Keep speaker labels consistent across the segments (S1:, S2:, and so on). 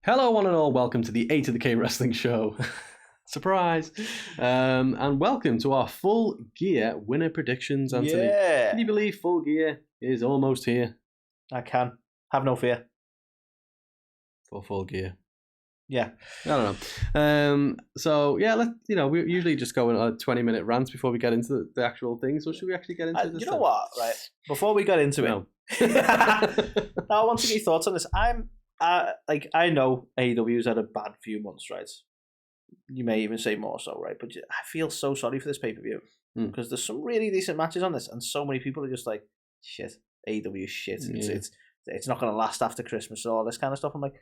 S1: Hello, one and all. Welcome to the A to the K Wrestling Show. Surprise! And welcome to our Full Gear winner predictions, Anthony.
S2: Yeah.
S1: Can you believe Full Gear is almost here?
S2: I can. Have no fear.
S1: For Full Gear.
S2: Yeah.
S1: I don't know. So yeah, we usually just go in a 20-minute rant before we get into the actual thing. So should we actually get into this?
S2: You know what? Right. Before we get into it, I want to get your thoughts on this. I know AEW's had a bad few months, right? You may even say more so, right? But I feel so sorry for this pay-per-view because there's some really decent matches on this, and so many people are just like, shit, AEW is shit. It's not going to last after Christmas and all this kind of stuff. I'm like,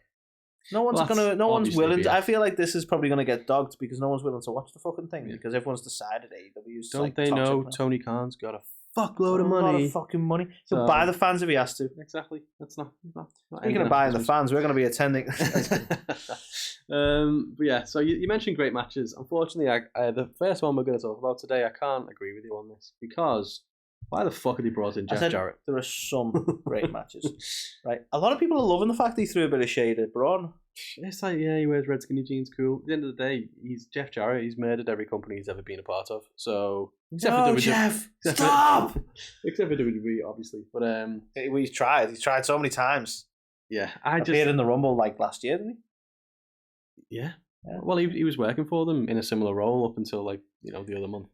S2: no one's willing to, I feel like this is probably going to get dogged because no one's willing to watch the fucking thing because everyone's decided AEW's
S1: Don't they know Tony Khan's got a fuckload of money?
S2: A lot of fucking money. He'll buy the fans if he has to.
S1: Exactly. That's not
S2: Speaking of buying the fans, we're going to be attending.
S1: But yeah, so you mentioned great matches. Unfortunately, the first one we're going to talk about today, I can't agree with you on this because why the fuck had he brought in Jeff Jarrett?
S2: There are some great matches, right? A lot of people are loving the fact that he threw a bit of shade at Braun.
S1: It's like, yeah, he wears red skinny jeans, cool. At the end of the day, he's Jeff Jarrett. He's murdered every company he's ever been a part of. So
S2: Jeff, stop!
S1: Except for WWE, obviously. But
S2: he's tried. He's tried so many times.
S1: Yeah,
S2: appeared in the Rumble like last year, didn't
S1: he? Yeah. Well, he was working for them in a similar role up until the other month.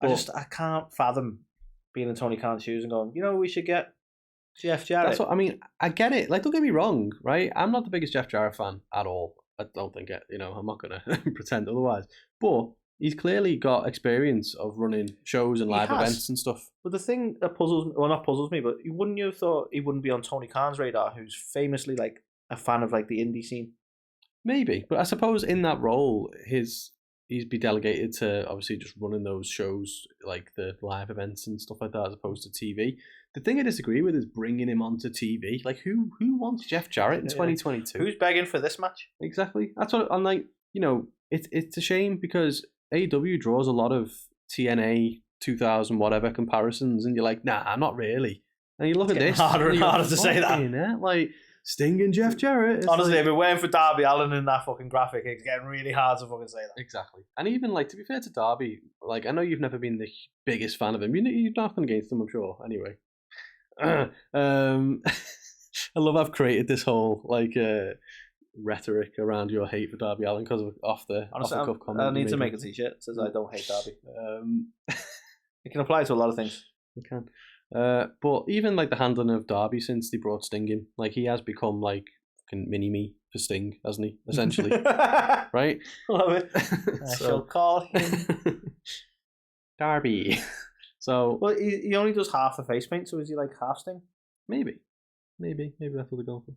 S1: But
S2: I can't fathom being in Tony Khan's shoes and going, we should get Jeff Jarrett.
S1: That's what I mean. I get it. Like, don't get me wrong, right? I'm not the biggest Jeff Jarrett fan at all. I don't think it. I'm not gonna pretend otherwise. But he's clearly got experience of running shows and live events and stuff.
S2: But the thing that not puzzles me, but wouldn't you have thought he wouldn't be on Tony Khan's radar, who's famously like a fan of like the indie scene?
S1: Maybe, but I suppose in that role, he'd be delegated to obviously just running those shows, like the live events and stuff like that, as opposed to TV. The thing I disagree with is bringing him onto TV. Like, who wants Jeff Jarrett in 2022?
S2: Who's begging for this match?
S1: Exactly. That's what I'm like. It's a shame because AEW draws a lot of TNA 2000 whatever comparisons, and you're like, nah, not really. And you look at this,
S2: harder and harder to say that.
S1: Like Sting and Jeff Jarrett.
S2: Honestly, if we're waiting for Darby Allin in that fucking graphic, it's getting really hard to fucking say that.
S1: Exactly. And even, to be fair to Darby, I know you've never been the biggest fan of him. You're not going against him, I'm sure. Anyway. I love I've created this whole, rhetoric around your hate for Darby Allin because of off the cuff comment.
S2: I need to make a t-shirt that says I don't hate Darby. It can apply to a lot of things.
S1: It can. But even the handling of Darby since they brought Sting in, he has become fucking mini me for Sting, hasn't he? Essentially, right?
S2: Love it. I shall call him
S1: Darby. So,
S2: well, he only does half the face paint, so is he half Sting?
S1: Maybe that's what they're going for.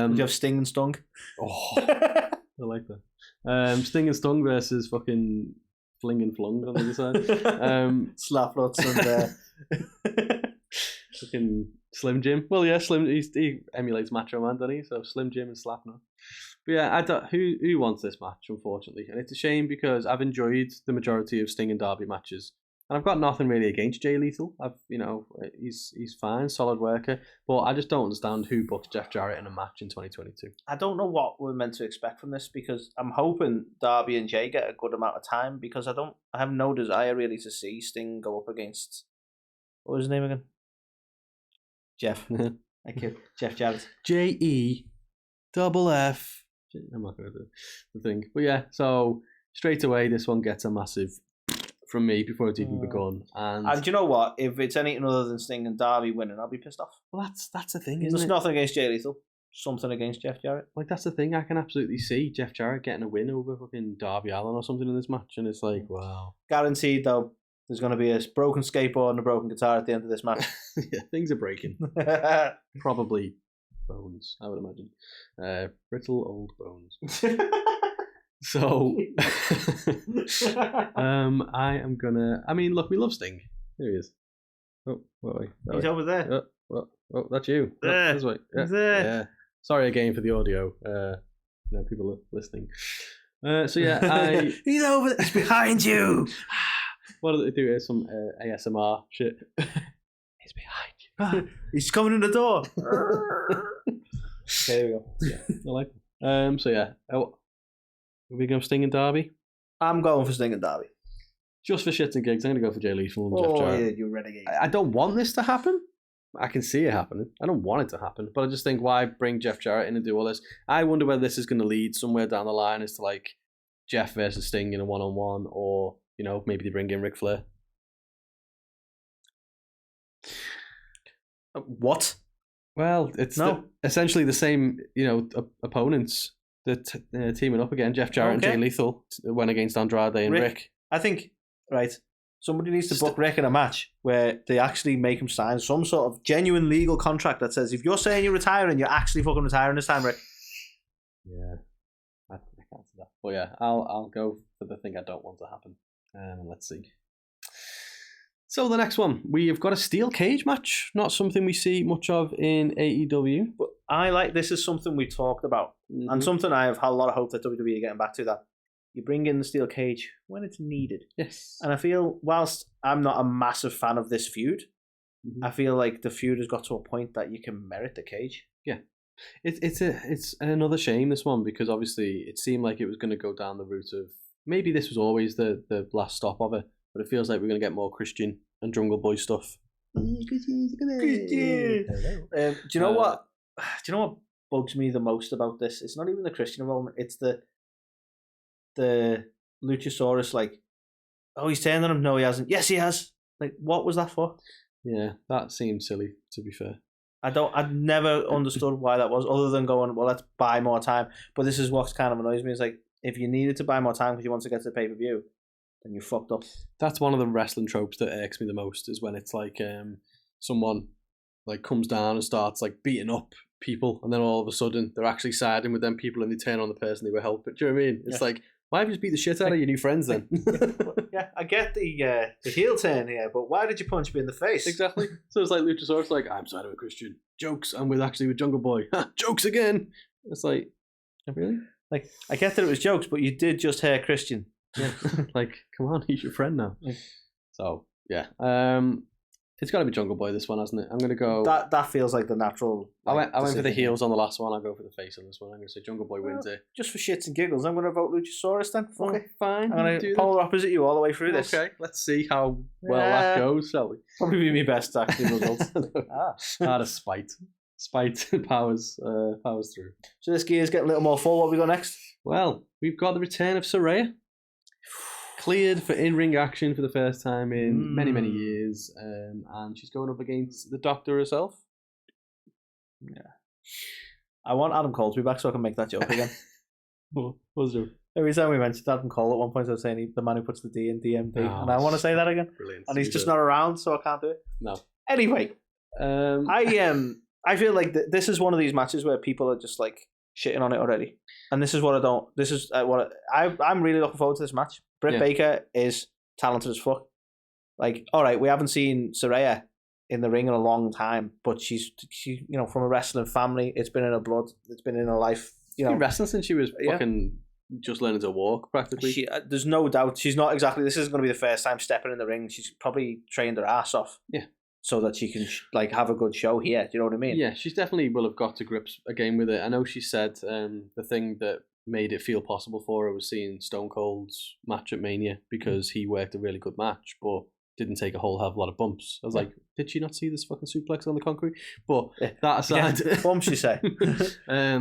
S2: Would you have Sting and Stung?
S1: Oh, I like that. Sting and Stung versus fucking Fling and Flung on the other side.
S2: Slapnuts and
S1: fucking Slim Jim. Well, yeah, he emulates Macho Man, doesn't he? So Slim Jim and Slapnut. But yeah, who wants this match, unfortunately, and it's a shame because I've enjoyed the majority of Sting and Darby matches, and I've got nothing really against Jay Lethal. He's fine, solid worker, but I just don't understand who books Jeff Jarrett in a match in 2022.
S2: I don't know what we're meant to expect from this because I'm hoping Darby and Jay get a good amount of time because I have no desire really to see Sting go up against, what was his name again? Jeff. Thank you. Jeff Jarrett.
S1: JEFF. I'm not going to do the thing. But yeah, so straight away, this one gets a massive from me before it's even begun. And
S2: do you know what? If it's anything other than Sting and Darby winning, I'll be pissed off.
S1: Well, that's the thing, isn't
S2: There's
S1: it?
S2: nothing against Jay Lethal. Something against Jeff Jarrett.
S1: That's the thing. I can absolutely see Jeff Jarrett getting a win over fucking Darby Allin or something in this match. And it's wow.
S2: Guaranteed, though, there's going to be a broken skateboard and a broken guitar at the end of this match.
S1: Yeah, things are breaking. Probably bones, I would imagine. Brittle old bones. So, I am gonna. I mean, look, we love Sting. Here he is. Oh, wait.
S2: He's over there.
S1: Oh, that's you.
S2: There.
S1: This way. Yeah.
S2: He's there.
S1: Yeah. Sorry again for the audio. People are listening. So yeah,
S2: he's over there. He's behind you.
S1: What do they do? Here's some ASMR shit.
S2: He's behind you. He's coming in the door. There we go.
S1: Yeah, I like it. So yeah, are we going Sting and Darby?
S2: I'm going for Sting and Darby.
S1: Just for shits and gigs, I'm going to go for Jay Lethal and Jeff Jarrett.
S2: Yeah, you're renegade.
S1: I don't want this to happen. I can see it happening. I don't want it to happen, but I just think, why bring Jeff Jarrett in and do all this? I wonder whether this is going to lead somewhere down the line as to like Jeff versus Sting in a one-on-one, or maybe they bring in Ric Flair.
S2: What?
S1: Well, it's essentially the same, opponents that teaming up again. Jeff Jarrett and Jay Lethal went against Andrade and Rick.
S2: I think, right, somebody needs to book Rick in a match where they actually make him sign some sort of genuine legal contract that says, if you're saying you're retiring, you're actually fucking retiring this time, Rick.
S1: Yeah, I can't see that. But yeah, I'll go for the thing I don't want to happen. Let's see. So the next one, we've got a steel cage match. Not something we see much of in AEW.
S2: But this is something we talked about. Mm-hmm. And something I have had a lot of hope that WWE are getting back to, that you bring in the steel cage when it's needed.
S1: Yes. And
S2: I feel, whilst I'm not a massive fan of this feud, I feel like the feud has got to a point that you can merit the cage.
S1: Yeah. It's another shame, this one, because obviously it seemed like it was going to go down the route of, maybe this was always the last stop of it, but it feels like we're going to get more Christian and Jungle Boy stuff.
S2: Christian. Do you know what? Do you know what bugs me the most about this? It's not even the Christian involvement. It's the Luchasaurus, like, oh, he's turned on him. No, he hasn't. Yes, he has. Like, what was that for?
S1: Yeah, that seemed silly, to be fair.
S2: I've never understood why that was, other than going, well, let's buy more time. But this is what kind of annoys me. It's like, if you needed to buy more time because you want to get to the pay-per-view, then you fucked up.
S1: That's one of the wrestling tropes that irks me the most, is when it's like someone like comes down and starts like beating up people, and then all of a sudden they're actually siding with them people and they turn on the person they were helping. Do you know what I mean? It's like, why have you just beat the shit out of your new friends then?
S2: Yeah, I get the heel turn here, but why did you punch me in the face?
S1: Exactly. So it's like Luchasaurus, like, I'm siding with Christian. Jokes. I'm with Jungle Boy. Jokes again. It's like, really?
S2: Like, I get that it was jokes, but you did just hurt Christian.
S1: Yeah. Like, come on, he's your friend now. So yeah. It's got to be Jungle Boy, this one, hasn't it? I'm going to go...
S2: That feels like the natural...
S1: I went for the heels on the last one. I'll go for the face on this one. I'm going to say Jungle Boy wins it.
S2: Just for shits and giggles, I'm going to vote Luchasaurus then.
S1: Okay, fine.
S2: I'm going to polar opposite you all the way through this.
S1: Okay, let's see how well that goes, shall we?
S2: Probably be my best acting result.
S1: Out of spite. Spite powers through.
S2: So this gear's getting a little more full. What have we got next?
S1: Well, we've got the return of Saraya. Cleared for in-ring action for the first time in many, many years. And she's going up against the Doctor herself.
S2: Yeah. I want Adam Cole to be back so I can make that joke again.
S1: What was it?
S2: Every time we mentioned Adam Cole, at one point I was saying the man who puts the D in DMD. And I want to say that again.
S1: Brilliant.
S2: And he's just not around, so I can't do it.
S1: No.
S2: Anyway, I feel like this is one of these matches where people are just like shitting on it already. And this is what I don't... This is what I'm really looking forward to this match. Britt Baker is talented as fuck. Like, all right, we haven't seen Saraya in the ring in a long time, but she from a wrestling family. It's been in her blood. It's been in her life.
S1: She's been wrestling since she was fucking just learning to walk, practically.
S2: There's no doubt she's not exactly... This isn't going to be the first time stepping in the ring. She's probably trained her ass off.
S1: Yeah.
S2: So that she can have a good show here. Do you know what I mean?
S1: Yeah, she's definitely will have got to grips again with it. I know she said the thing that made it feel possible for her was seeing Stone Cold's match at Mania, because he worked a really good match, but didn't take a whole hell of a lot of bumps. I was like, did she not see this fucking suplex on the concrete? But that aside,
S2: bumps you say.
S1: I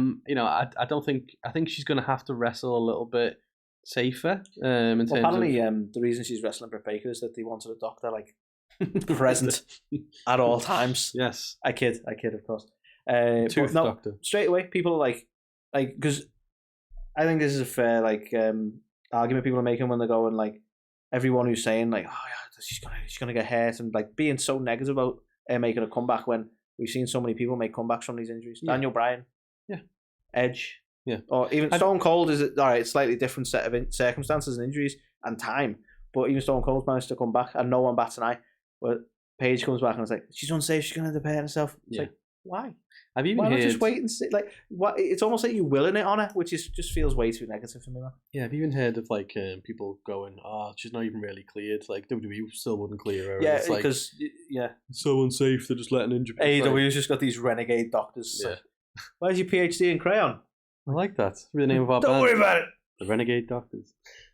S1: think she's going to have to wrestle a little bit safer.
S2: Apparently, the reason she's wrestling Britt Baker is that they wanted a doctor present at all times.
S1: Yes,
S2: I kid, of course.
S1: Doctor.
S2: Straight away, people are like, because I think this is a fair argument people are making when they're going like, everyone who's saying like, oh yeah, she's gonna get hurt, and like being so negative about making a comeback when we've seen so many people make comebacks from these injuries. Yeah. Daniel Bryan, Edge, or even Stone Cold is all right. Slightly different set of circumstances and injuries and time, but even Stone Cold's managed to come back, and no one bats an eye. But Paige comes back and it's like, she's unsafe, she's gonna hurt herself. It's like, why?
S1: I've even
S2: Why
S1: heard...
S2: not just wait and see? Like, what? It's almost like you're willing it on it, which is just feels way too negative for me, man.
S1: Yeah, I've even heard of like people going, "Oh, she's not even really cleared." Like WWE still wouldn't clear her.
S2: Yeah,
S1: it's like,
S2: because
S1: it's so unsafe. They're just letting injured people.
S2: AEW's just got these renegade doctors.
S1: Yeah.
S2: Like, where's your PhD in crayon?
S1: I like that. It's the name of our
S2: Don't
S1: band.
S2: worry about it.
S1: The Renegade Doctors.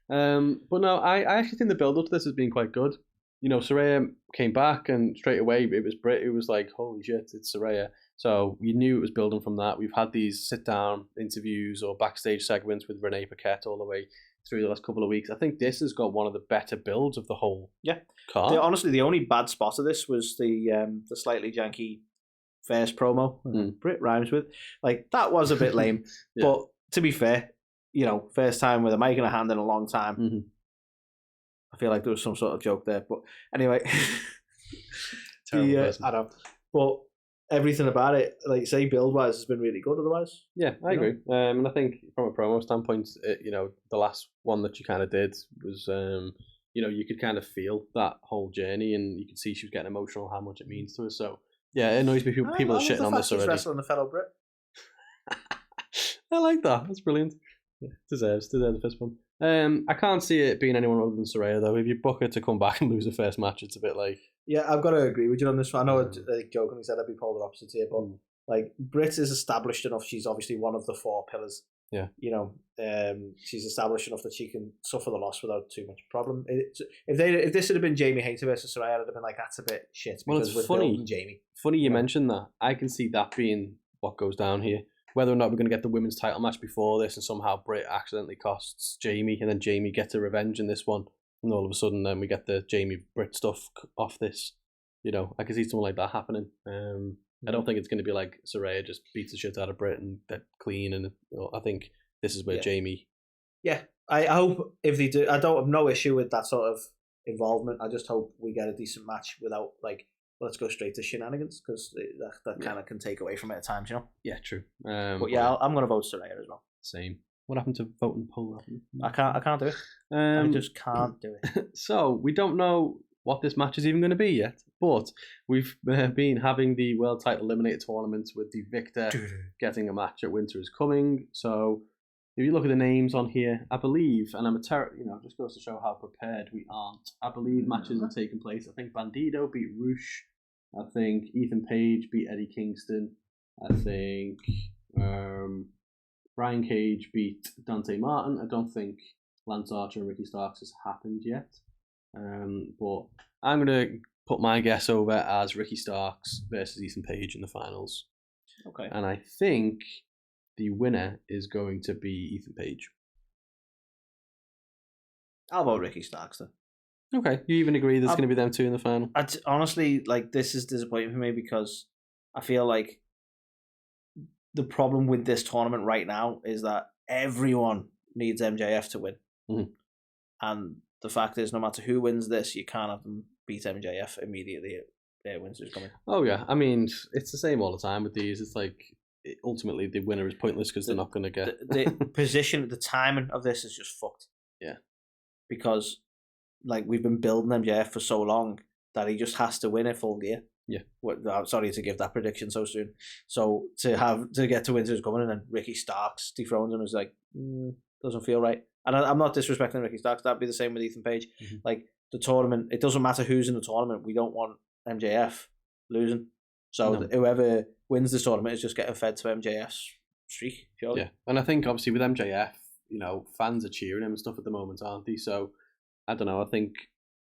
S1: But no, I actually think the build up to this has been quite good. You know, Saraya came back and straight away it was Britt who was like, holy shit, it's Saraya. So you knew it was building from that. We've had these sit down interviews or backstage segments with Renee Paquette all the way through the last couple of weeks. I think this has got one of the better builds of the whole card.
S2: Honestly, the only bad spot of this was the slightly janky first promo Britt rhymes with. Like, that was a bit lame.
S1: Yeah.
S2: But to be fair, you know, first time with a mic in a hand in a long time.
S1: Mm-hmm.
S2: I feel like there was some sort of joke there. But anyway,
S1: I
S2: know. But everything about it, like you say, build-wise, has been really good otherwise.
S1: Yeah, I agree. And I think from a promo standpoint, the last one that you kind of did was, you could kind of feel that whole journey and you could see she was getting emotional, how much it means to her. So, yeah, it annoys me people are shitting on this already.
S2: Wrestling the fellow Brit.
S1: I like that. That's brilliant. Yeah, deserves the first one. I can't see it being anyone other than Saraya, though. If you book her to come back and lose the first match, it's a bit like...
S2: Yeah, I've got to agree with you on this one. I know, jokingly said I'd be polar opposite here, but like, Britt is established enough. She's obviously one of the four pillars.
S1: Yeah.
S2: You know, she's established enough that she can suffer the loss without too much problem. If this had have been Jamie Hayter versus Saraya, I'd have been like, that's a bit shit.
S1: Well, it's funny.
S2: Jamie.
S1: Funny you mentioned that. I can see that being what goes down here. Whether or not we're going to get the women's title match before this and somehow Britt accidentally costs Jamie and then Jamie gets a revenge in this one and all of a sudden then we get the Jamie-Britt stuff off this. You know, I can see something like that happening. I don't think it's going to be like Saraya just beats the shit out of Britt and they're clean. And I think this is where Jamie...
S2: Yeah, I hope if they do... I don't have no issue with that sort of involvement. I just hope we get a decent match without, like, let's go straight to shenanigans, because that kind of can take away from it at times, you know?
S1: Yeah, true.
S2: But yeah, I'm going to vote Saraya as well.
S1: Same. What happened to vote and poll?
S2: I can't do it. I just can't do it.
S1: So, we don't know what this match is even going to be yet, but we've been having the World Title Eliminator tournaments with the victor getting a match at Winter is Coming. So, if you look at the names on here, I believe, and I'm just goes to show how prepared we aren't. I believe matches have taken place. I think Bandido beat Roosh. I think Ethan Page beat Eddie Kingston. I think Brian Cage beat Dante Martin. I don't think Lance Archer and Ricky Starks has happened yet. But I'm going to put my guess over as Ricky Starks versus Ethan Page in the finals.
S2: Okay.
S1: And I think the winner is going to be Ethan Page.
S2: I'll vote Ricky Starks then.
S1: Okay, you even agree there's going to be them two in the final?
S2: Honestly, like, this is disappointing for me because I feel like the problem with this tournament right now is that everyone needs MJF to win.
S1: Mm-hmm.
S2: And the fact is, no matter who wins this, you can't have them beat MJF immediately at Winter's Coming.
S1: Oh, yeah. I mean, it's the same all the time with these. It's like, ultimately, the winner is pointless because they're not going to get...
S2: The position, the timing of this is just fucked.
S1: Yeah.
S2: Because... like, we've been building MJF for so long that he just has to win at Full Gear.
S1: Yeah.
S2: I'm sorry to give that prediction so soon. So to get to Winter's Coming and then Ricky Starks dethrones him is like, doesn't feel right. And I'm not disrespecting Ricky Starks. That'd be the same with Ethan Page. Mm-hmm. Like, the tournament, it doesn't matter who's in the tournament. We don't want MJF losing. So whoever wins this tournament is just getting fed to MJF's streak. Surely.
S1: Yeah. And I think, obviously, with MJF, fans are cheering him and stuff at the moment, aren't they? So... I don't know. I think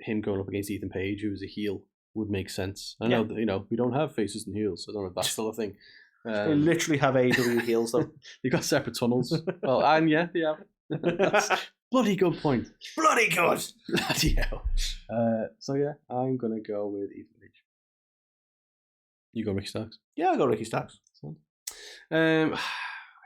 S1: him going up against Ethan Page, who is a heel, would make sense. I know that, we don't have faces and heels. So I don't know if that's still a thing.
S2: They literally have AEW heels, though.
S1: You've got separate tunnels. Well, and they have. That's bloody good point.
S2: Bloody good.
S1: Bloody hell. So yeah, I'm gonna go with Ethan Page. You go Ricky Starks.
S2: Yeah, I'll go Ricky Starks.
S1: I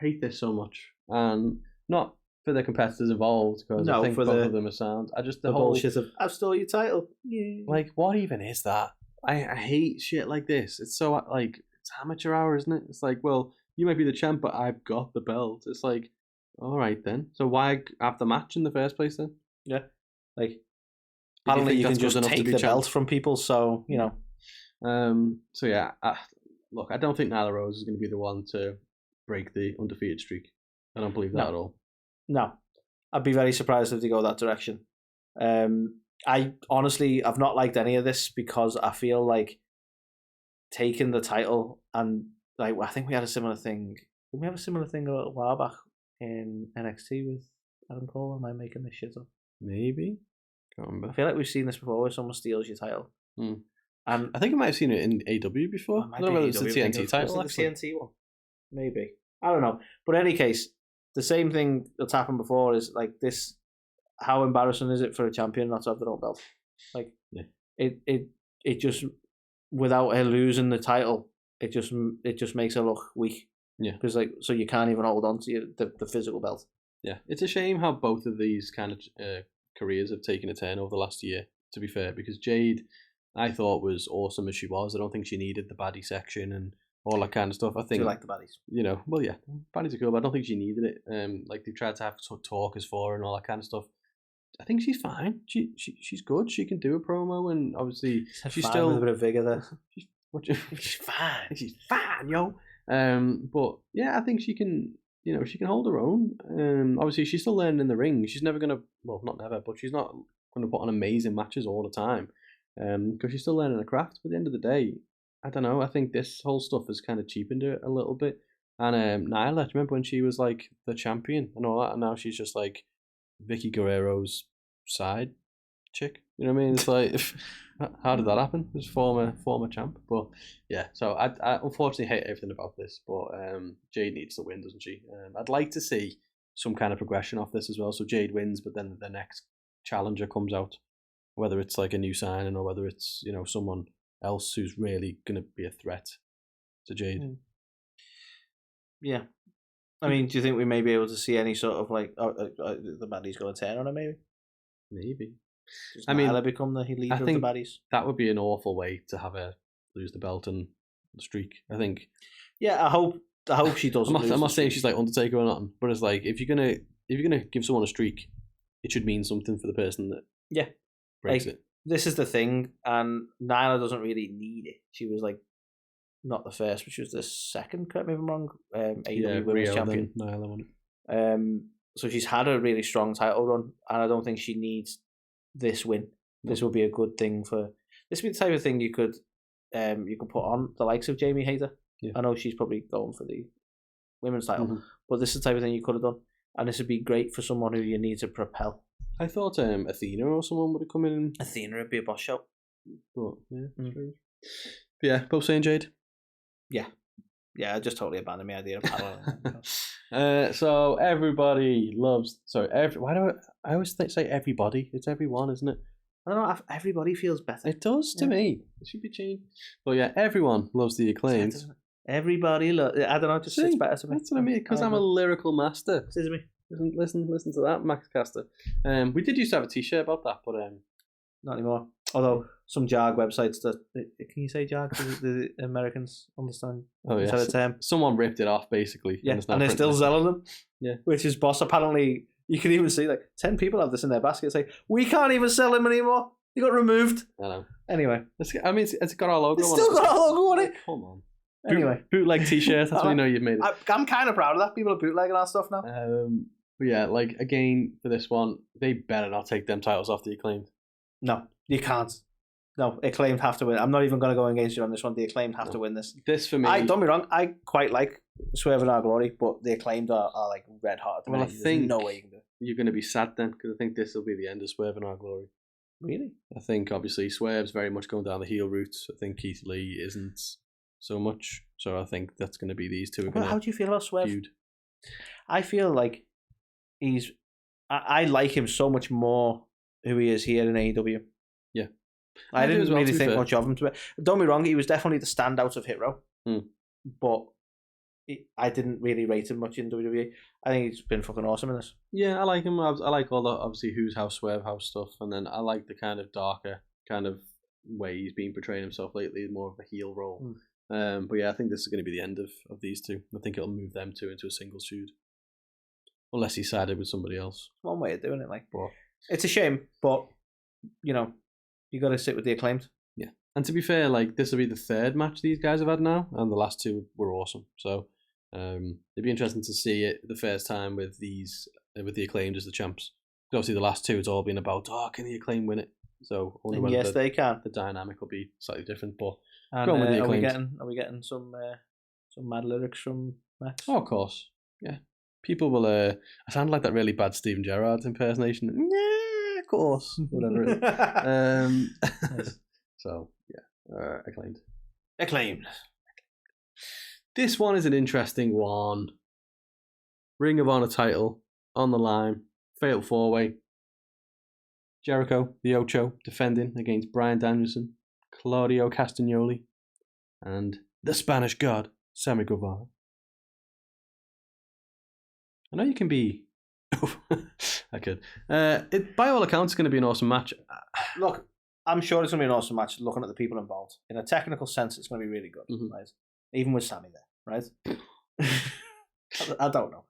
S1: hate this so much, and not for the competitors involved, because I think both of them are sound. I just the whole
S2: bullshit of I've stole your title. Yeah.
S1: Like, what even is that? I hate shit like this. It's so like, it's amateur hour, isn't it? It's like, well, you might be the champ, but I've got the belt. It's like, all right then. So why have the match in the first place then?
S2: Yeah, like apparently you can just take the belt from people. So So yeah,
S1: look, I don't think Nyla Rose is going to be the one to break the undefeated streak. I don't believe that at all.
S2: No. I'd be very surprised if they go that direction. I honestly, I've not liked any of this because I feel like taking the title and like I think we had a similar thing. Did we have a similar thing a little while back in NXT with Adam Cole? Am I making this shit up?
S1: Maybe. Can't remember.
S2: I feel like we've seen this before where someone steals your title.
S1: And
S2: I
S1: think I might have seen it in AW before. I don't know whether it's the TNT title.
S2: Was it the TNT one? Maybe. I don't know. But in any case, the same thing that's happened before is like this. How embarrassing is it for a champion not to have their own belt? Like, it just, without her losing the title, it just makes her look weak.
S1: Yeah.
S2: Because like, so you can't even hold on to the physical belt.
S1: Yeah. It's a shame how both of these kind of careers have taken a turn over the last year, to be fair, because Jade, I thought, was awesome as she was. I don't think she needed the baddie section and all that kind of stuff. I think,
S2: do you like the baddies?
S1: Well, yeah, baddies are cool, but I don't think she needed it. Like, they've tried to have talkers for her and all that kind of stuff. I think she's fine. She's good. She can do a promo, and obviously she's still
S2: with a bit of vigor there.
S1: She's fine. She's fine, yo. But yeah, I think she can. She can hold her own. Obviously, she's still learning in the ring. She's never gonna. Well, not never, but she's not gonna put on amazing matches all the time. Because she's still learning a craft. But at the end of the day, I don't know. I think this whole stuff has kind of cheapened her a little bit. And Nyla, do you remember when she was like the champion and all that, and now she's just like Vicky Guerrero's side chick. You know what I mean? It's like, how did that happen? It was former champ. But yeah, so I unfortunately hate everything about this. But Jade needs to win, doesn't she? I'd like to see some kind of progression off this as well. So Jade wins, but then the next challenger comes out, whether it's like a new signing or whether it's someone else who's really going to be a threat to Jade.
S2: Yeah. I mean, do you think we may be able to see any sort of like the baddie's going to turn on her?
S1: Maybe.
S2: Does Nyla become the leader of the baddies?
S1: That would be an awful way to have her lose the belt and the streak. I think.
S2: Yeah, I hope she doesn't.
S1: I'm not saying she's like Undertaker or nothing, but it's like if you're gonna give someone a streak, it should mean something for the person that breaks it.
S2: This is the thing, and Nyla doesn't really need it. She was like not the first, but she was the second. Correct me if I'm wrong. AEW Women's Champion.
S1: Nyla won it.
S2: So she's had a really strong title run, and I don't think she needs this win. This will be a good thing for. This would be the type of thing you could put on the likes of Jamie Hayter.
S1: Yeah.
S2: I know she's probably going for the women's title, but this is the type of thing you could have done, and this would be great for someone who you need to propel.
S1: I thought Athena or someone would have come in.
S2: Athena would be a boss show.
S1: But yeah, but yeah, both saying Jade.
S2: Yeah, I just totally abandoned my idea of paddling.
S1: So everybody loves. Why do I always say everybody? It's everyone, isn't it?
S2: I don't know. Everybody feels better.
S1: It does to me. It should be changed. But yeah, everyone loves the Acclaimed.
S2: Everybody loves. I don't know. It just sits better to me.
S1: That's what I mean. Because I'm a lyrical master.
S2: Excuse me.
S1: Listen to that, Max Caster. We did used to have a T-shirt about that, but
S2: not anymore. Although some JAG websites that can you say JAG? The Americans understand?
S1: Oh yeah.
S2: The term.
S1: Someone ripped it off basically.
S2: Yeah, and they're still selling them.
S1: Yeah.
S2: Which is boss. Apparently, you can even see like 10 people have this in their basket. Say we can't even sell them anymore. They got removed.
S1: I know.
S2: Anyway,
S1: it's got our logo.
S2: It's still got our logo on it.
S1: Come on.
S2: Anyway,
S1: bootleg T-shirt. That's when you know you've made it.
S2: I'm kind of proud of that. People are bootlegging our stuff now.
S1: But yeah, like again for this one, they better not take them titles off the Acclaimed.
S2: No, you can't. No, Acclaimed have to win. I'm not even going to go against you on this one. The Acclaimed have to win this.
S1: This for me.
S2: Don't be wrong. I quite like Swerve and Our Glory, but the Acclaimed are like red hot.
S1: Well, I think
S2: no way you can do it.
S1: You're going to be sad then because I think this will be the end of Swerve and Our Glory.
S2: Really?
S1: I think obviously Swerve's very much going down the heel route. I think Keith Lee isn't so much. So I think that's going to be these two.
S2: How do you feel about Swerve?
S1: Feud.
S2: I feel like I like him so much more who he is here in AEW.
S1: Yeah.
S2: I didn't really think much of him. Don't be wrong, he was definitely the standout of Hit Row. But I didn't really rate him much in WWE. I think he's been fucking awesome in this.
S1: Yeah, I like him. I like all the, obviously, Who's House, Swerve House stuff. And then I like the kind of darker kind of way he's been portraying himself lately, more of a heel role. But yeah, I think this is going to be the end of these two. I think it'll move them two into a singles feud. Unless he sided with somebody else.
S2: One way of doing it, like. But it's a shame, but, you got to sit with the Acclaimed.
S1: Yeah. And to be fair, like, this will be the third match these guys have had now, and the last two were awesome. So it'd be interesting to see it the first time with the Acclaimed as the champs. Obviously, the last two, it's all been about, can the Acclaimed win it? So I wonder whether
S2: yes, they can.
S1: The dynamic will be slightly different, but
S2: and,
S1: going with the Acclaimed.
S2: Are we getting some mad lyrics from Max?
S1: Oh, of course, yeah. People will. I sound like that really bad Steven Gerrard impersonation. Yeah, of course, whatever it is. So yeah, Acclaimed. This one is an interesting one. Ring of Honor title on the line. Fatal 4-way. Jericho, the Ocho, defending against Bryan Danielson, Claudio Castagnoli, and the Spanish God, Sammy Guevara. I know you can be... I could. By all accounts, it's going to be an awesome match.
S2: Look, I'm sure it's going to be an awesome match looking at the people involved. In a technical sense, it's going to be really good, right? Even with Sammy there, right? I don't know.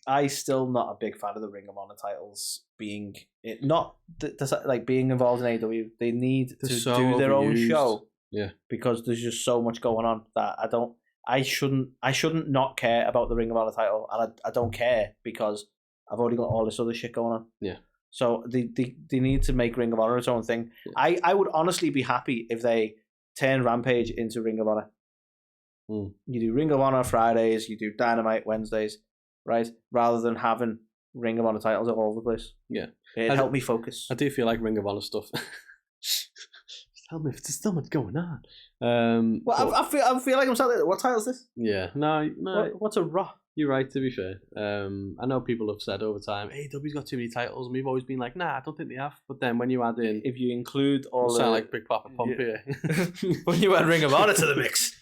S2: I still not a big fan of the Ring of Honor titles being being involved in AEW. They need to do their own show, because there's just so much going on that I shouldn't not care about the Ring of Honor title, and I don't care because I've already got all this other shit going on.
S1: Yeah.
S2: So they need to make Ring of Honor its own thing. Yeah. I would honestly be happy if they turn Rampage into Ring of Honor. You do Ring of Honor Fridays, you do Dynamite Wednesdays, right? Rather than having Ring of Honor titles all over the place.
S1: Yeah.
S2: It'd help me focus.
S1: I do feel like Ring of Honor stuff. Tell me if there's still much going on.
S2: I feel like I'm saying, what title is this?
S1: Yeah. No.
S2: What's a Raw?
S1: You're right, to be fair. I know people have said over time, AEW's got too many titles, and we've always been like, nah, I don't think they have. But then when you add in...
S2: If you include all
S1: sound like Big Papa Pump here.
S2: When you add Ring of Honor to the mix.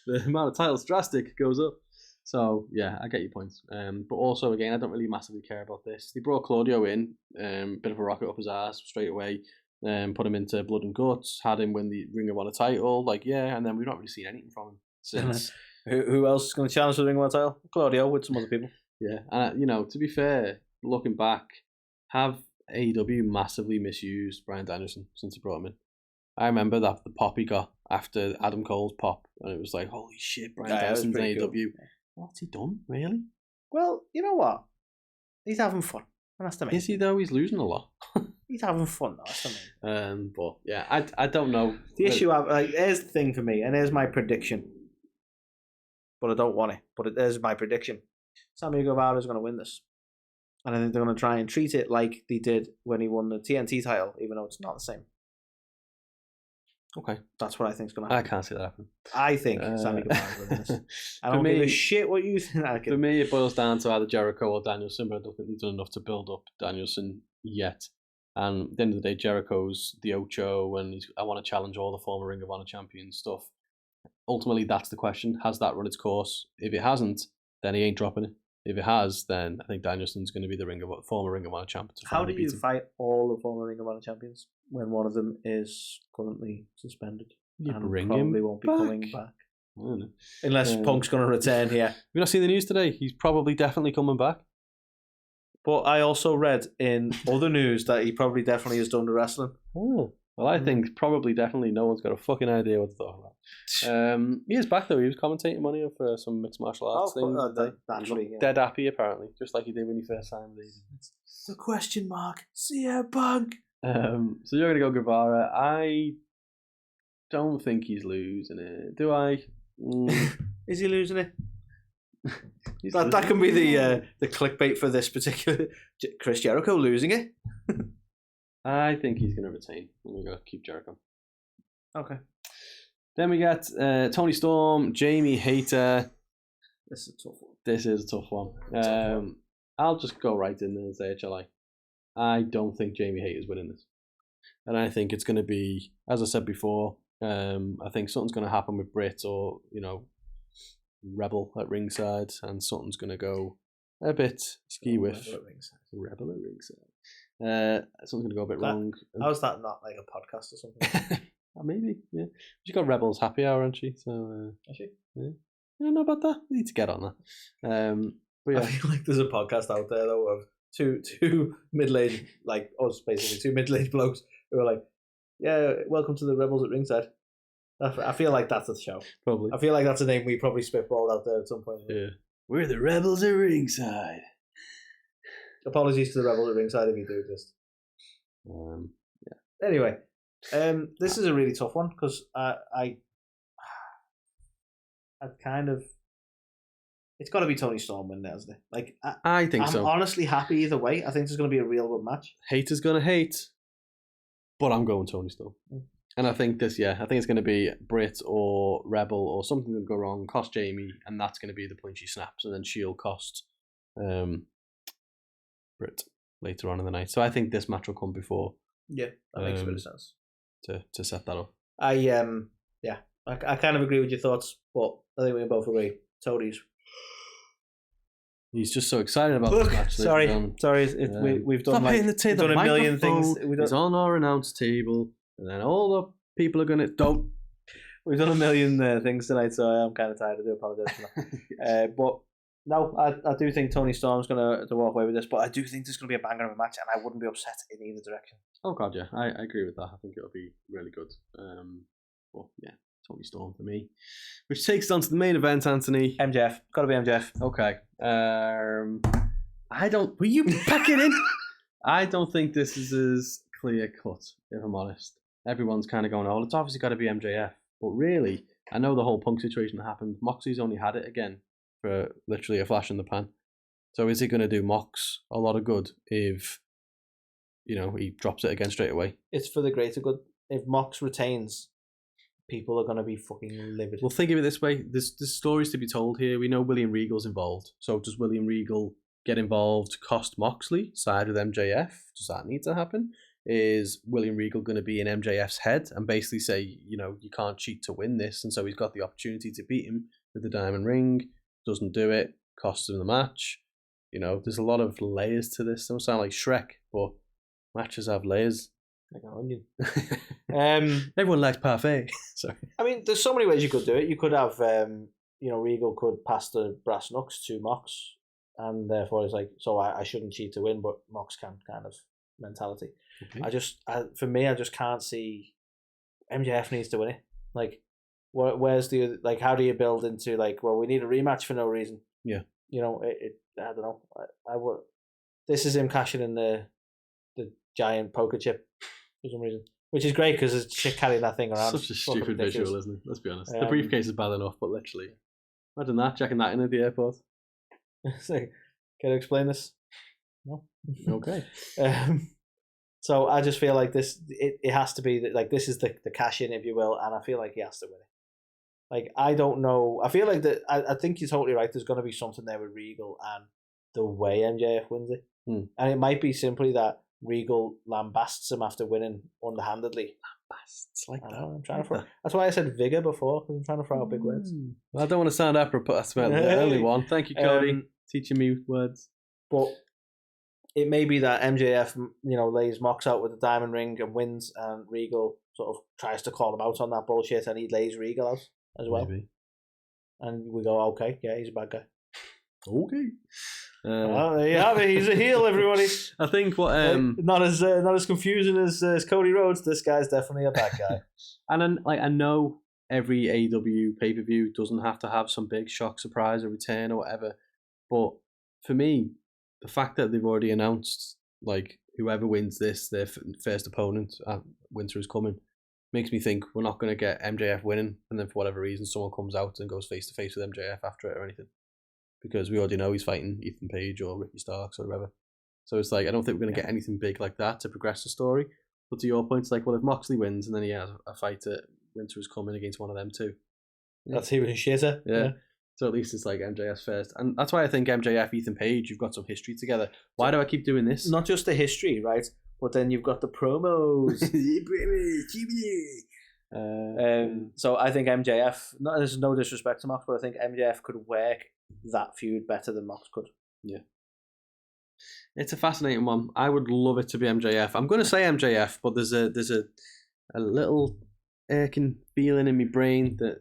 S1: The amount of titles drastic goes up. So, yeah, I get your points. But also, again, I don't really massively care about this. They brought Claudio in, bit of a rocket up his ass straight away, put him into Blood and Guts, had him win the Ring of Honor title, and then we've not really seen anything from him since...
S2: Who else is going to challenge for the Ring of Honor title? Claudio with some other people.
S1: Yeah, and to be fair, looking back, have AEW massively misused Bryan Danielson since they brought him in. I remember that the pop he got after Adam Cole's pop, and it was like, holy shit, Bryan Danielson's in AEW. Cool. What's he done, really?
S2: Well, you know what? He's having fun. And that's the main.
S1: Is he though? He's losing a lot.
S2: He's having fun though. That's the main.
S1: But yeah, I don't know.
S2: The issue here's the thing for me, and here's my prediction. But I don't want it. But there's my prediction. Sammy Guevara is going to win this. And I think they're going to try and treat it like they did when he won the TNT title, even though it's not the same.
S1: Okay.
S2: That's what I think is going to happen.
S1: I can't see that happen.
S2: I think Sammy Guevara is winning this. I don't give a shit what you think.
S1: For me, it boils down to either Jericho or Danielson, but I don't think they've done enough to build up Danielson yet. And at the end of the day, Jericho's the Ocho, and I want to challenge all the former Ring of Honor champions stuff. Ultimately, that's the question. Has that run its course? If it hasn't, then he ain't dropping it. If it has, then I think Danielson's going to be the former Ring of Honor champion.
S2: How do you fight all the former Ring of Honor champions when one of them is currently suspended?
S1: You
S2: and
S1: bring
S2: probably
S1: him
S2: won't be
S1: back.
S2: coming back.
S1: I don't know.
S2: Unless Punk's going to return here.
S1: Have you not seen the news today? He's probably definitely coming back.
S2: But I also read in other news that he probably definitely has done the wrestling.
S1: Oh. Well, I think probably definitely no one's got a fucking idea what to talk about. He is back though. He was commentating money for some mixed martial arts thing.
S2: Naturally,
S1: dead happy apparently, just like he did when he first signed these.
S2: The question mark. CM Punk.
S1: So you're gonna go Guevara. I don't think he's losing it. Do I?
S2: Is he losing it? That can be the clickbait for this particular Chris Jericho losing it.
S1: I think he's going to retain. I'm going to keep Jericho.
S2: Okay.
S1: Then we got Toni Storm, Jamie Hayter.
S2: This is a tough one.
S1: This is a tough one. I'll just go right in there and say it, shall I? I don't think Jamie Hayter's winning this. And I think it's going to be, as I said before, I think something's going to happen with Britt or, Rebel at ringside, and something's going to go a bit ski-whiff. Rebel at ringside. Something's going to go a bit wrong.
S2: How's that not like a podcast or something?
S1: Maybe, yeah. She's got Rebel's Happy Hour, hasn't she? So,
S2: Has she?
S1: Yeah. I don't know about that. We need to get on that. But yeah.
S2: I feel like there's a podcast out there, though, of two middle-aged, like us, basically, two middle-aged blokes who are like, Yeah, welcome to the Rebels at Ringside. I feel like that's the show.
S1: Probably.
S2: I feel like that's a name we probably spitballed out there at some point.
S1: Yeah. We're the Rebels at Ringside.
S2: Apologies to the Rebels at Ringside if you do exist.
S1: Yeah.
S2: Anyway, this is a really tough one because I kind of. It's got to be Toni Storm winning it, hasn't it? Like
S1: I think
S2: I'm honestly happy either way. I think there's going to be a real good match.
S1: Hater's going to hate, but I'm going Toni Storm. And I think it's going to be Britt or Rebel or something will go wrong, cost Jamie, and that's going to be the point she snaps, and then she'll cost Britt later on in the night. So I think this match will come before.
S2: Yeah, that makes a bit of sense.
S1: To set that up.
S2: I kind of agree with your thoughts, but I think we both agree. Tony's.
S1: He's just so excited about this match.
S2: Sorry. We've done a million things.
S1: He's on our announce table, and then all the people are going to
S2: We've done a million things tonight, so I'm kind of tired. I do apologise for that. But no, I do think Toni Storm's going to walk away with this, but I do think there's going to be a banger of a match, and I wouldn't be upset in either direction.
S1: Oh god, yeah, I agree with that. I think it'll be really good. Well, yeah, Toni Storm for me, which takes us on to the main event. Anthony,
S2: MJF, got to be MJF.
S1: Okay. I don't. Will you pack it in? I don't think this is as clear cut. If I'm honest, everyone's kind of going, "Oh, it's obviously got to be MJF." But really, I know the whole Punk situation happened. Moxley's only had it again for literally a flash in the pan. So is it going to do Mox a lot of good if, he drops it again straight away?
S2: It's for the greater good. If Mox retains, people are going to be fucking livid.
S1: Well, think of it this way. There's stories to be told here. We know William Regal's involved. So does William Regal get involved, cost Moxley, side with MJF? Does that need to happen? Is William Regal going to be in MJF's head and basically say, you can't cheat to win this? And so he's got the opportunity to beat him with the diamond ring, doesn't do it, costs him the match. There's a lot of layers to this. Don't sound like Shrek, but matches have layers.
S2: Like an onion.
S1: Everyone likes parfait. Sorry.
S2: I mean, there's so many ways you could do it. You could have, Regal could pass the brass knucks to Mox, and therefore it's like, so I shouldn't cheat to win, but Mox can kind of mentality. Okay. For me, I just can't see. MJF needs to win it. Like, where's the how do you build into we need a rematch for no reason?
S1: Yeah.
S2: I don't know. I would. This is him cashing in the giant poker chip for some reason, which is great because it's shit carrying that thing around.
S1: Such a stupid visual, isn't it? Let's be honest. The briefcase is bad enough, but literally, imagine that, checking that in at the airport.
S2: Can I explain this? No.
S1: Okay.
S2: So I just feel like this. It has to be this is the cash in, if you will, and I feel like he has to win it. I don't know. I feel like that. I think you're totally right. There's going to be something there with Regal and the way MJF wins it, and it might be simply that Regal lambasts him after winning underhandedly.
S1: Lambasts like that.
S2: I'm trying to. That's why I said vigor before, because I'm trying to throw out big words.
S1: Well, I don't want to sound apropos. That's about the early one. Thank you, Cody, teaching me words.
S2: But it may be that MJF, lays Mox out with the diamond ring and wins, and Regal sort of tries to call him out on that bullshit, and he lays Regal out as well. Maybe. And we go, okay, yeah, he's a bad guy.
S1: Okay.
S2: There you have it. He's a heel, everybody.
S1: I think what
S2: not as confusing as Cody Rhodes. This guy's definitely a bad guy.
S1: And then, I know every AEW pay-per-view doesn't have to have some big shock, surprise, or return or whatever, but for me, the fact that they've already announced whoever wins this, their first opponent at Winter is Coming, makes me think we're not going to get MJF winning, and then for whatever reason someone comes out and goes face to face with MJF after it or anything, because we already know he's fighting Ethan Page or Ricky Starks or whatever. So it's I don't think we're going to get anything big like that to progress the story. But to your point, it's if Moxley wins and then he has a fight at Winter is Coming against one of them too,
S2: that's even a shitter.
S1: Yeah. So at least it's MJF's first, and that's why I think MJF, Ethan Page, you've got some history together. Why do I keep doing this?
S2: Not just the history, right? But then you've got the promos. So I think MJF. There's no disrespect to Mox, but I think MJF could work that feud better than Mox could.
S1: Yeah, it's a fascinating one. I would love it to be MJF. I'm going to say MJF, but there's a little aching feeling in my brain that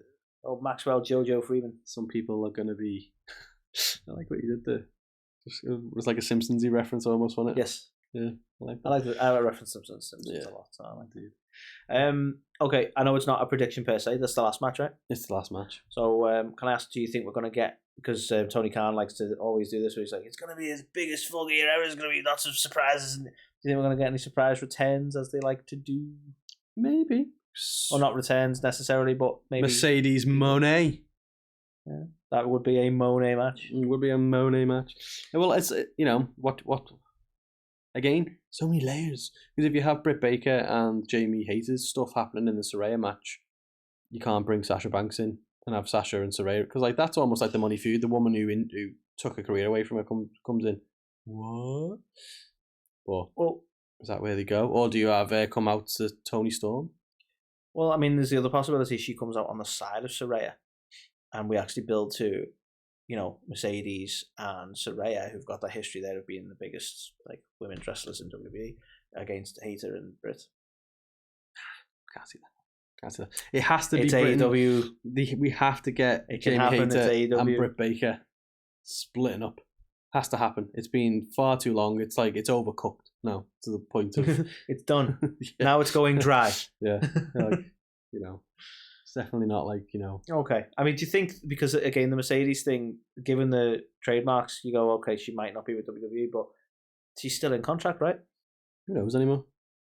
S2: Maxwell Jojo Freeman.
S1: Some people are going to be. I like what you did there. It was like a Simpsons-y reference almost, wasn't it?
S2: Yes.
S1: Yeah, I
S2: like that. I reference Simpsons a lot, so I like to. Okay, I know it's not a prediction per se. That's the last match, right?
S1: It's the last match.
S2: So, can I ask, do you think we're going to get, because Tony Khan likes to always do this, where he's like, it's going to be his biggest Full Gear ever, there's going to be lots of surprises, and do you think we're going to get any surprise returns, as they like to do?
S1: Maybe.
S2: Or not returns necessarily, but maybe...
S1: Mercedes Moné.
S2: Yeah, that would be a Moné match.
S1: It would be a Moné match. Well, it's, what... Again, so many layers. Because if you have Britt Baker and Jamie Hayter's stuff happening in the Saraya match, you can't bring Sasha Banks in and have Sasha and Saraya, because like that's almost like the money feud. The woman who took her career away from her comes in. What? Well, is that where they go, or do you have come out to Toni Storm?
S2: Well, I mean, there's the other possibility she comes out on the side of Saraya, and we actually build to, Mercedes and Saraya, who've got that history there of being the biggest like women's wrestlers in WWE, against Hayter and Britt.
S1: Can't see that. It has to be
S2: AEW.
S1: We have to get Jamie Hayter and Britt Baker splitting up. Has to happen. It's been far too long. It's like it's overcooked now to the point of
S2: it's done. Yeah. Now it's going dry.
S1: Yeah, like, it's definitely not like
S2: Okay, I mean, do you think, because again the Mercedes thing, given the trademarks, you go, okay, she might not be with WWE, but she's still in contract, right?
S1: Who knows anymore?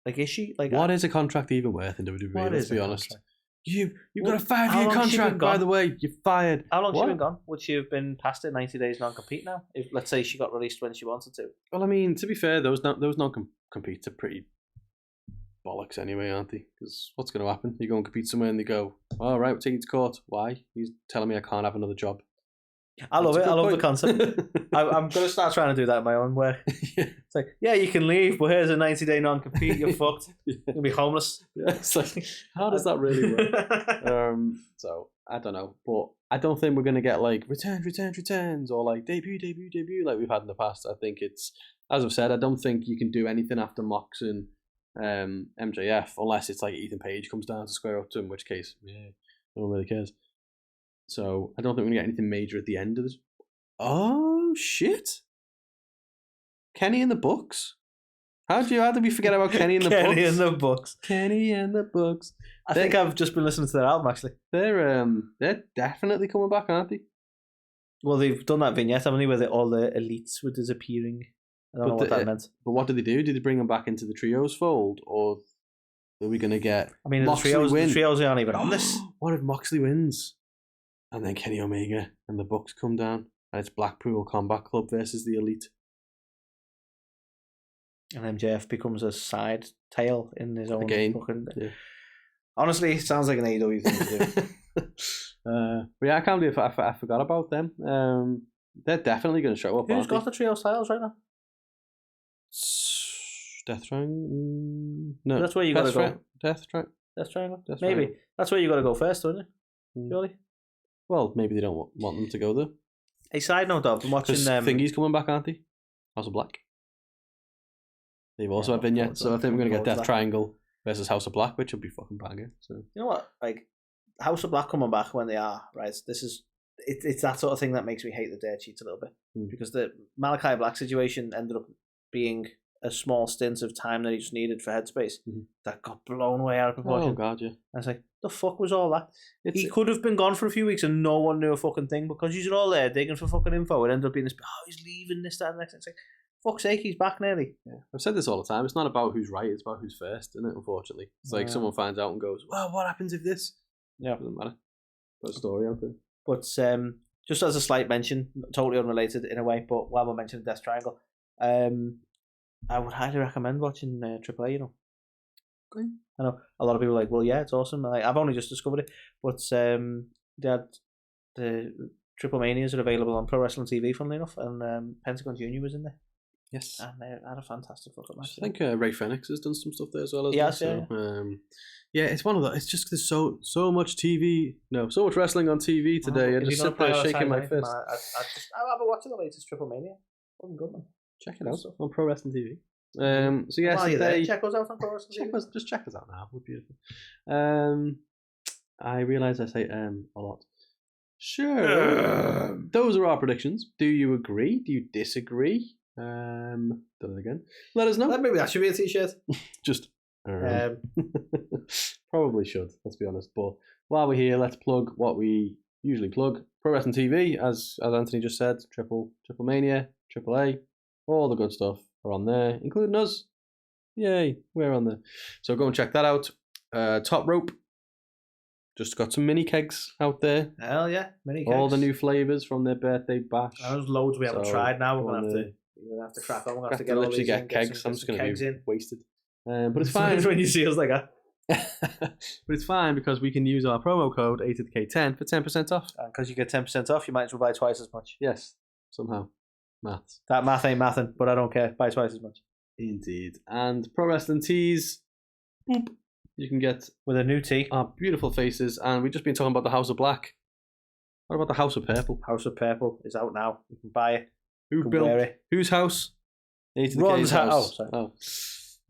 S2: Like, is she? Like,
S1: what is a contract even worth in WWE? Let's be honest.
S2: Contract?
S1: You've got a 5-year contract, by the way. You're fired.
S2: How long has she been gone? Would she have been past it 90 days non-compete now? If, let's say, she got released when she wanted to.
S1: Well, I memean, to be fair, those non-competes are pretty bollocks anyway, aren't they? Because what's going to happen? You go and compete somewhere and they go, all right, we're taking you to court. Why? He's telling me I can't have another job.
S2: I love it. I love the concept. I'm going to start trying to do that in my own way. Yeah. It's like, yeah, you can leave, but here's a 90-day non-compete. You're fucked. Yeah. You'll be homeless.
S1: Yeah, it's like, how does that really work? So, I don't know. But I don't think we're going to get like returns or like debut like we've had in the past. I think it's, as I've said, I don't think you can do anything after Mox and MJF unless it's like Ethan Page comes down to square up to, in which case, yeah, no one really cares. So I don't think we're gonna get anything major at the end of this. Oh shit! Kenny in the books. How did we forget about Kenny in the books?
S2: Kenny in the books.
S1: Kenny in the books.
S2: I think I've just been listening to their album actually.
S1: They're definitely coming back, aren't they?
S2: Well, they've done that vignette, haven't they, where all the elites were disappearing. I don't know what that meant.
S1: But what did they do? Did they bring them back into the trios fold, or are we gonna get?
S2: I mean, the trios aren't even on this.
S1: What if Moxley wins? And then Kenny Omega and the Bucks come down, and it's Blackpool Combat Club versus the Elite.
S2: And MJF becomes a side tail in his own fucking...
S1: Yeah.
S2: Honestly, it sounds like an AEW thing to do.
S1: But yeah, I can't believe I forgot about them. They're definitely going to show up.
S2: Who's got the trio titles right now?
S1: Death Triangle? No.
S2: That's where you got to go.
S1: Death
S2: Triangle?
S1: Maybe.
S2: Triangle. That's where you got to go first, don't you? Surely?
S1: Well, maybe they don't want them to go there.
S2: A side note, though, I'm watching
S1: Thingy's coming back, aren't they? House of Black. They've also had vignettes, so I think we're going to get Death Triangle versus House of Black, which will be fucking banging. So
S2: you know what? Like, House of Black coming back when they are, right? It's that sort of thing that makes me hate the Dirt Sheets a little bit. Because the Malachi Black situation ended up being a small stint of time that he just needed for headspace that got blown away out of proportion.
S1: Oh god, yeah.
S2: I was like, the fuck was all that? He could have been gone for a few weeks and no one knew a fucking thing because you're all there digging for fucking info. It ended up being this, he's leaving this, that, and next. It's like, fuck's sake, he's back nearly.
S1: Yeah. I've said this all the time. It's not about who's right, it's about who's first, isn't it? Unfortunately. It's like someone finds out and goes, well, what happens if this? Yeah, it doesn't matter. Got a story out there.
S2: But just as a slight mention, totally unrelated in a way, but while we're mentioning Death Triangle, I would highly recommend watching AAA,
S1: Okay.
S2: I know a lot of people are like, well, yeah, it's awesome. I've only just discovered it, but they had the Triple Manias are available on Pro Wrestling TV, funnily enough, and Pentagon Jr. was in there.
S1: Yes.
S2: And they had a fantastic fucking match.
S1: I think Ray Fenix has done some stuff there as well.
S2: Yes,
S1: yeah, it's one of those. It's just there's so much TV, so much wrestling on TV today. I just sit there shaking my fist.
S2: I haven't watched the latest Triple Mania. Wasn't good, man.
S1: Check it out on Pro Wrestling TV. So yes,
S2: check us out on Pro Wrestling TV.
S1: Just check us out now. We're beautiful. I realise I say a lot. Sure. Those are our predictions. Do you agree? Do you disagree? Done it again. Let us know.
S2: Maybe that should be a t-shirt.
S1: Just probably should, let's be honest. But while we're here, let's plug what we usually plug. Pro Wrestling TV, as Anthony just said, Triple Mania, Triple A, all the good stuff are on there, including us. Yay, we're on there. So go and check that out. Top Rope, just got some mini kegs out there.
S2: Hell yeah, mini kegs.
S1: All the new flavours from their birthday bash.
S2: There's loads we haven't tried now. We're going to have to crack on. We're going to have to get
S1: literally
S2: all these
S1: get kegs. I'm just going to be wasted. But it's fine.
S2: When you see us like that.
S1: But it's fine because we can use our promo code A10 for 10% off.
S2: And because you get 10% off, you might as well buy twice as much.
S1: Yes, somehow. Maths.
S2: That math ain't mathin', but I don't care. Buy twice as much.
S1: Indeed. And Pro Wrestling Tees, boop, you can get
S2: with a new tee.
S1: Our beautiful faces. And we've just been talking about the House of Black. What about the House of Purple?
S2: House of Purple is out now. You can buy it.
S1: Who built it? Whose house?
S2: Ron's house.
S1: Oh,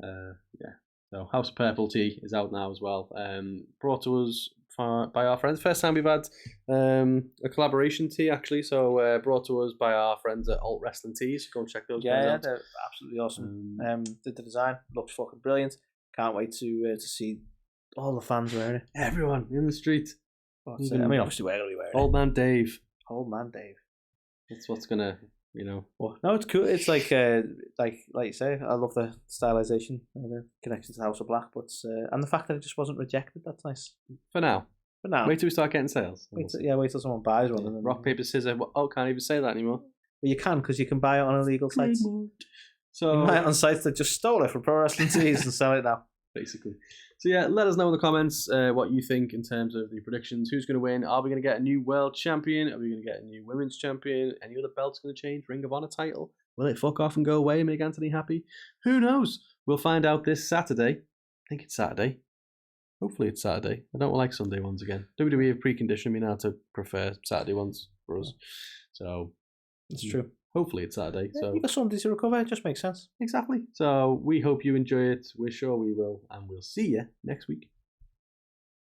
S1: yeah. So House of Purple tee is out now as well. Brought to us by our friends. First time we've had a collaboration tee actually. So brought to us by our friends at Alt Wrestling Tees. Go and check those guys out. Yeah,
S2: they're absolutely awesome. The design looks fucking brilliant. Can't wait to see all the fans wearing it.
S1: Everyone in the street.
S2: I mean, obviously we're gonna be wearing
S1: Old Man Dave.
S2: Old Man Dave.
S1: That's what's gonna,
S2: Well, no, it's cool. It's like you say, I love the stylization, the connection to House of Black, but and the fact that it just wasn't rejected. That's nice.
S1: For now. Wait till we start getting sales.
S2: Wait till someone buys one. And then,
S1: rock, paper, scissors. Oh, can't even say that anymore.
S2: Well, you can because you can buy it on illegal sites.
S1: So
S2: you can buy it on sites that just stole it from Pro Wrestling Tees and sell it now.
S1: Basically. So yeah, let us know in the comments what you think in terms of the predictions. Who's going to win? Are we going to get a new world champion? Are we going to get a new women's champion? Any other belts going to change? Ring of Honor title? Will it fuck off and go away and make Anthony happy? Who knows? We'll find out this Saturday. I think it's Saturday. Hopefully it's Saturday. I don't like Sunday ones again. WWE have preconditioned me now to prefer Saturday ones for us. So
S2: it's true.
S1: Hopefully it's Saturday.
S2: Yeah,
S1: so
S2: you got Sunday to recover. It just makes sense.
S1: Exactly. So we hope you enjoy it. We're sure we will. And we'll see you next week.